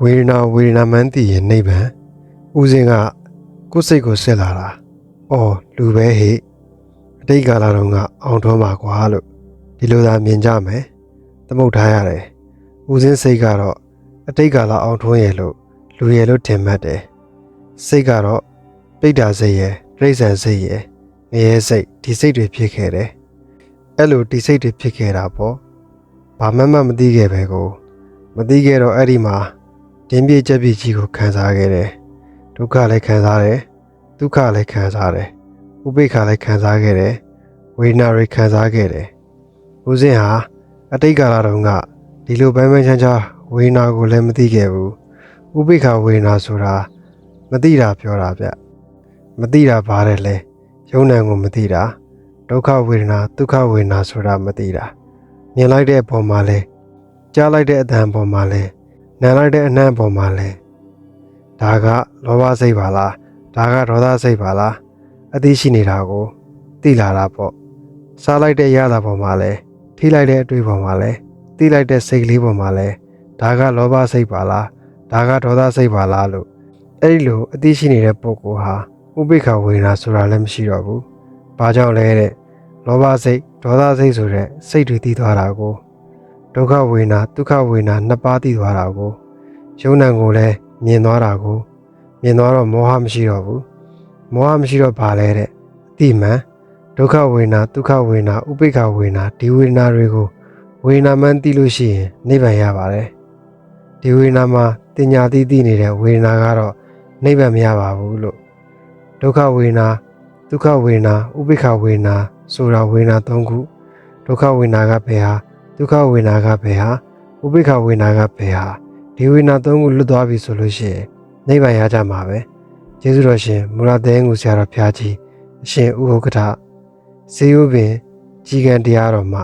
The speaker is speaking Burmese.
ဝေဒနာမှန်းသိရင်နိဗ္ဗာန်ဦးစင်းကကိုယ်စိတ်ကိုဆက်လာတာအော်လူပဲဟိအတိတ်ကာလတုန်းကအောင်ထွန်းပါကွာလို့ဒီလိုသာမြင်ကြမယ်သမုတ်ထားရတယ်ဦးစင်းစိတ်ကတော့အတိတ်ကာလအောင်ထွန်းရဲ့လို့လူရဲ့လို့ထင်မှတ်တယ်စိတ်ကတော့ပိဋ္ဌာစိတ်ရဲ့ပြိဿံစိတ်ရဲ့ငရဲစိတ်ဒီစိတ်တွေဖြစ်ခဲ့တယ်အဲ့လိုဒီစိတ်တွေဖြစ်ခဲ့တာပေါ့ဘာမှမသိခဲ့ပဲကိုမသိခဲ့တော့အဲ့ဒီမှာတင်းပြေကြက်ပြေကြီးကိုခံစားခဲ့တယ်ဒုက္ခလည်းခံစားတယ်ဒုက္ခလည်းခံစားတယ်ဥပိ္ပခာလည်းခံစားခဲ့တယ်ဝေဒနာတွေခံစားခဲ့တယ်ဦးစင်းဟာအတိတ်ကာလတုန်းကဒီလိုပိုင်းပိုင်းခြားခြားဝေဒနာကိုလည်းမသိခဲ့ဘူးဥပိ္ပခာဝေဒနာဆိုတာမသိတာပြောတာဗျမသိတာဘာလဲလဲယုံ nant ကိုမသိတာဒုက္ခဝေဒနာဒုက္ခဝေဒနာဆိုတာမသိတာမြင်လိုက်တဲ့အပေါ်မှာလဲကြားလိုက်တဲ့အသံပေါ်မှာလဲနားလိုက်တဲ့အနံ့ပေါ်မှာလဲဒါကလောဘစိတ်ပါလားဒါကဒေါသစိတ်ပါလားအသိရှိနေတာကိုသိလာတာပေါ့စားလိုက်တဲ့ရတာပေါ်မှာလဲထိလိုက်တဲ့အတွေ့ပေါ်မှာလဲသိလိုက်တဲ့စိတ်ကလေးပေါ်မှာလဲဒါကလောဘစိတ်ပါလားဒါကဒေါသစိတ်ပါလားလို့အဲ့ဒီလိုအသိရှိနေတဲ့ပုဂ္ဂိုလ်ဟာဥပိ္ပခာဝေဒနာဆိုတာလည်းမရှိတော့ဘူးဘာကြောင့်လဲတဲ့လောဘစိတ်ဒေါသစိတ်ဆိုတဲ့စိတ်တွေတည်သွားတာကိုဒုက္ခဝေဒနာဒုက္ခဝေဒနာနှစ်ပါးတည်သွားတာကိုယုံ nant ကိုလည်းမြင်သွားတာကိုမြင်သွားတော့မောဟမရှိတော့ဘူးမောဟမရှိတော့ဘာလဲတဲ့အတိမှန်ဒုက္ခဝေဒနာဒုက္ခဝေဒနာဥပိ္ပခာဝေဒနာဒီဝေဒနာတွေကိုဝေဒနာမှန်းသိလို့ရှိရင်နိဗ္ဗာန်ရပါတယ်ဒီဝေဒနာမှာတင်ညာသိနေတဲ့ဝေဒနာကတော့နိဗ္ဗာန်မရပါဘူးလို့ဒုက္ခဝေဒနာဒုက္ခဝေဒနာဥပိ္ပခာဝေဒနာဆိုတာဝေဒနာ၃ခုဒုက္ခဝေဒနာကဘယ်ဟာဒုက္ခဝေဒနာကဘယ်ဟာဥပိ္ပခာဝေဒနာကဘယ်ဟာဒီဝေဒနာ၃ခုလွတ်သွားပြီဆိုလို့ရှိရင်နိဗ္ဗာန်ရကြမှာပဲကျေးဇူးတော်ရှင်မူလတဲငူဆရာတော်ဘုရားကြီးအရှင်ဥဟုတ်ကထဇေယျပင်ကြီးကံတရားတော်မှာ